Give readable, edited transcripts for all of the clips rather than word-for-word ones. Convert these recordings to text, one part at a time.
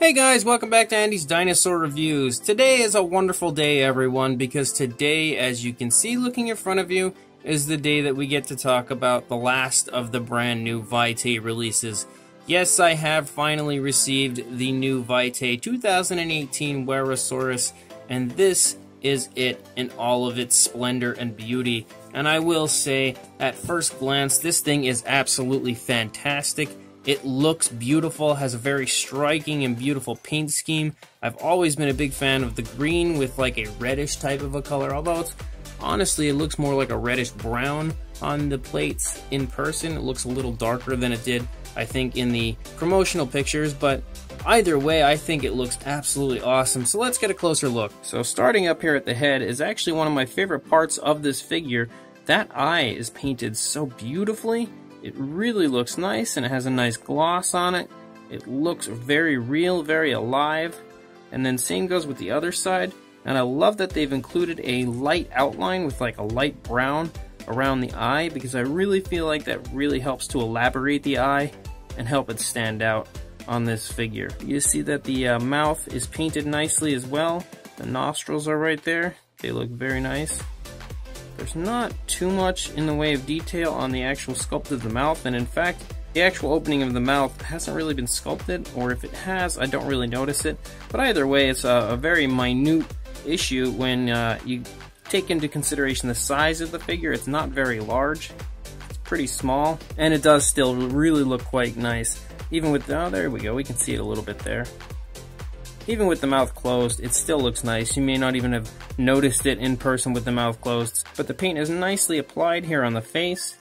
Hey guys, welcome back to Andy's Dinosaur Reviews. Today is a wonderful day, everyone, because today, as you can see looking in front of you, is the day that we get to talk about the last of the brand new Vitae releases. Yes, I have finally received the new Vitae 2018 Wuerhosaurus, and this is it in all of its splendor and beauty. And I will say, at first glance, this thing is absolutely fantastic. It looks beautiful, has a very striking and beautiful paint scheme. I've always been a big fan of the green with like a reddish type of a color, although honestly it looks more like a reddish brown on the plates in person. It looks a little darker than it did, I think, in the promotional pictures, but either way, I think it looks absolutely awesome. So let's get a closer look. So starting up here at the head is actually one of my favorite parts of this figure. That eye is painted so beautifully. It really looks nice, and it has a nice gloss on it. It looks very real, very alive. And then same goes with the other side. And I love that they've included a light outline with like a light brown around the eye, because I really feel like that really helps to elaborate the eye and help it stand out on this figure. You see that the mouth is painted nicely as well. The nostrils are right there. They look very nice. There's not too much in the way of detail on the actual sculpt of the mouth, and in fact, the actual opening of the mouth hasn't really been sculpted, or if it has, I don't really notice it. But either way, it's a very minute issue when you take into consideration the size of the figure. It's not very large, it's pretty small, and it does still really look quite nice. Even with, oh, there we go, we can see it a little bit there. Even with the mouth closed, it still looks nice. You may not even have noticed it in person with the mouth closed, but the paint is nicely applied here on the face.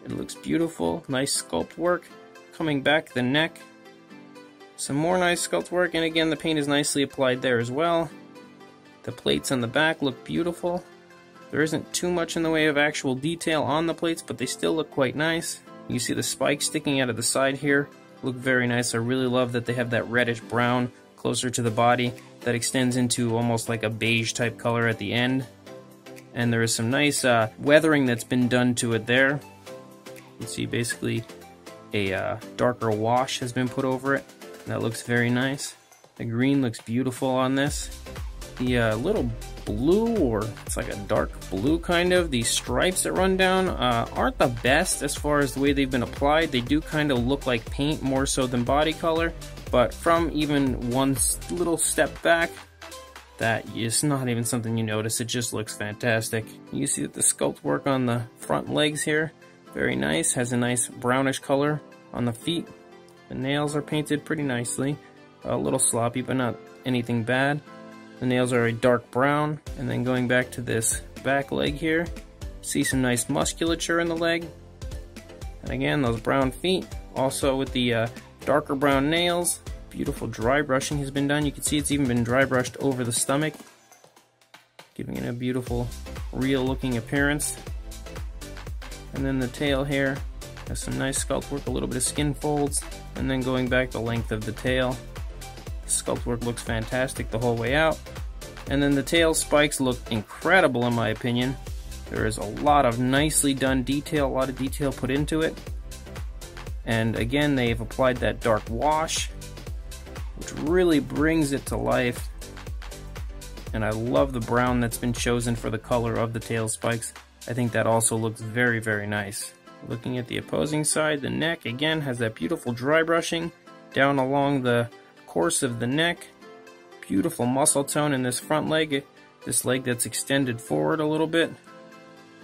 It looks beautiful, nice sculpt work. Coming back the neck, some more nice sculpt work, and again the paint is nicely applied there as well. The plates on the back look beautiful. There isn't too much in the way of actual detail on the plates, but they still look quite nice. You see the spikes sticking out of the side here, look very nice. I really love that they have that reddish brown closer to the body that extends into almost like a beige type color at the end. And there is some nice weathering that's been done to it there. You can see basically a darker wash has been put over it. That looks very nice. The green looks beautiful on this. The little blue, or it's like a dark blue kind of, these stripes that run down aren't the best as far as the way they've been applied. They do kind of look like paint more so than body color, but from even one little step back, that is not even something you notice. It just looks fantastic. You see that the sculpt work on the front legs here, very nice, has a nice brownish color on the feet. The nails are painted pretty nicely, a little sloppy but not anything bad. The nails are a dark brown, and then going back to this back leg here, see some nice musculature in the leg. And again, those brown feet, also with the darker brown nails. Beautiful dry brushing has been done. You can see it's even been dry brushed over the stomach, giving it a beautiful, real looking appearance. And then the tail here has some nice sculpt work, a little bit of skin folds, and then going back the length of the tail. Sculpt work looks fantastic the whole way out. And then the tail spikes look incredible in my opinion. There is a lot of nicely done detail, a lot of detail put into it. And again, they've applied that dark wash, which really brings it to life. And I love the brown that's been chosen for the color of the tail spikes. I think that also looks very, very nice. Looking at the opposing side, the neck again has that beautiful dry brushing down along the course of the neck. Beautiful muscle tone in this front leg, this leg that's extended forward a little bit.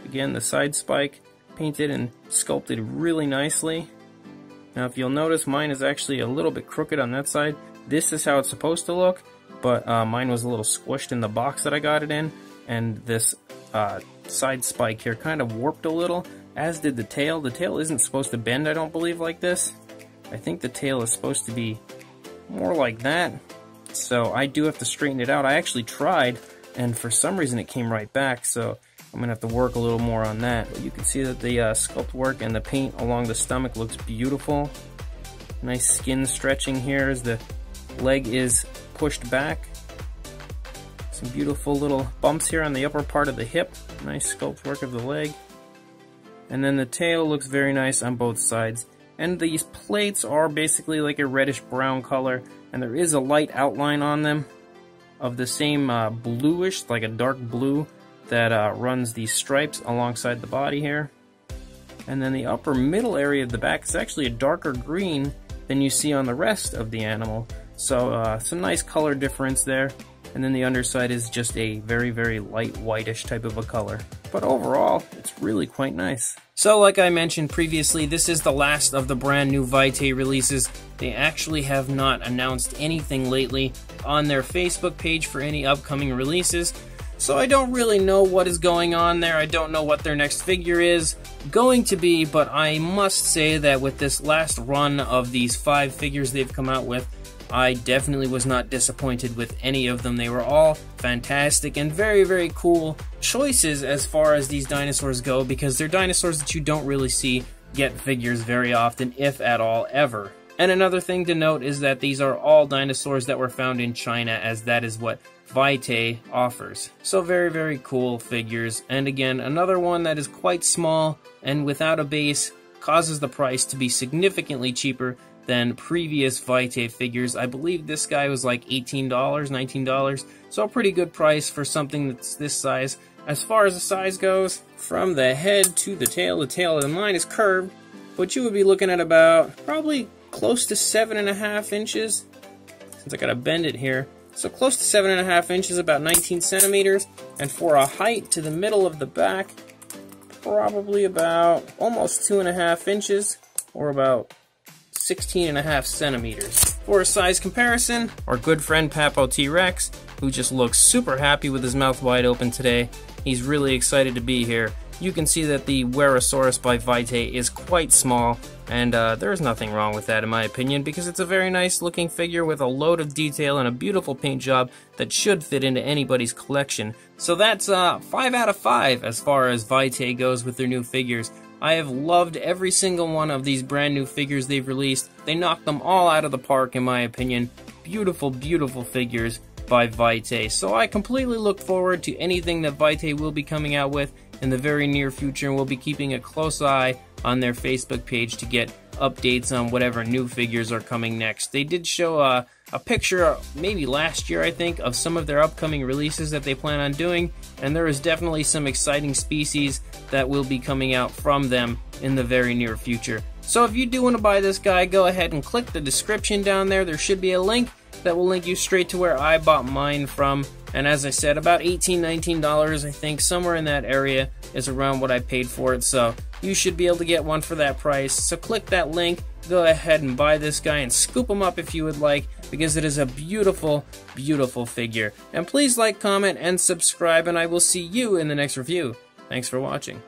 Again, the side spike painted and sculpted really nicely. Now if you'll notice, mine is actually a little bit crooked on that side. This is how it's supposed to look, but mine was a little squished in the box that I got it in, and this side spike here kind of warped a little, as did the tail. The tail isn't supposed to bend, I don't believe, like this. I think the tail is supposed to be more like that, so I do have to straighten it out. I actually tried, and for some reason it came right back, so I'm gonna have to work a little more on that. But you can see that the sculpt work and the paint along the stomach looks beautiful. Nice skin stretching here as the leg is pushed back. Some beautiful little bumps here on the upper part of the hip. Nice sculpt work of the leg. And then the tail looks very nice on both sides. and these plates are basically like a reddish brown color, and there is a light outline on them of the same bluish, like a dark blue, that runs these stripes alongside the body here. And then the upper middle area of the back is actually a darker green than you see on the rest of the animal. So some nice color difference there. And then the underside is just a very, very light whitish type of a color. But overall, it's really quite nice. So like I mentioned previously, this is the last of the brand new Vitae releases. They actually have not announced anything lately on their Facebook page for any upcoming releases. So I don't really know what is going on there. I don't know what their next figure is going to be, but I must say that with this last run of these 5 figures they've come out with, I definitely was not disappointed with any of them. They were all fantastic and very, very cool choices as far as these dinosaurs go, because they're dinosaurs that you don't really see get figures very often, if at all, ever. And another thing to note is that these are all dinosaurs that were found in China, as that is what Vitae offers. So very, very cool figures. And again, another one that is quite small and without a base causes the price to be significantly cheaper than previous Vitae figures. I believe this guy was like $18, $19, so a pretty good price for something that's this size. As far as the size goes, from the head to the tail of the line is curved, but you would be looking at about probably close to 7.5 inches, since I gotta bend it here. So close to 7.5 inches, about 19 centimeters, and for a height to the middle of the back, probably about almost 2.5 inches, or about 16.5 centimeters. For a size comparison, our good friend Papo T-Rex, who just looks super happy with his mouth wide open today. He's really excited to be here. You can see that the Wuerhosaurus by Vitae is quite small, and there's nothing wrong with that in my opinion, because it's a very nice looking figure with a load of detail and a beautiful paint job that should fit into anybody's collection. So that's 5 out of 5 as far as Vitae goes with their new figures. I have loved every single one of these brand new figures they've released. They knocked them all out of the park in my opinion. Beautiful, beautiful figures by Vitae. So I completely look forward to anything that Vitae will be coming out with in the very near future, and we'll be keeping a close eye on their Facebook page to get updates on whatever new figures are coming next. They did show a picture, maybe last year I think, of some of their upcoming releases that they plan on doing, and there is definitely some exciting species that will be coming out from them in the very near future. So if you do want to buy this guy, go ahead and click the description down there. There should be a link that will link you straight to where I bought mine from. And as I said, about $18, $19, I think, somewhere in that area is around what I paid for it. So you should be able to get one for that price. So click that link, go ahead and buy this guy and scoop him up if you would like, because it is a beautiful, beautiful figure. And please like, comment, and subscribe, and I will see you in the next review. Thanks for watching.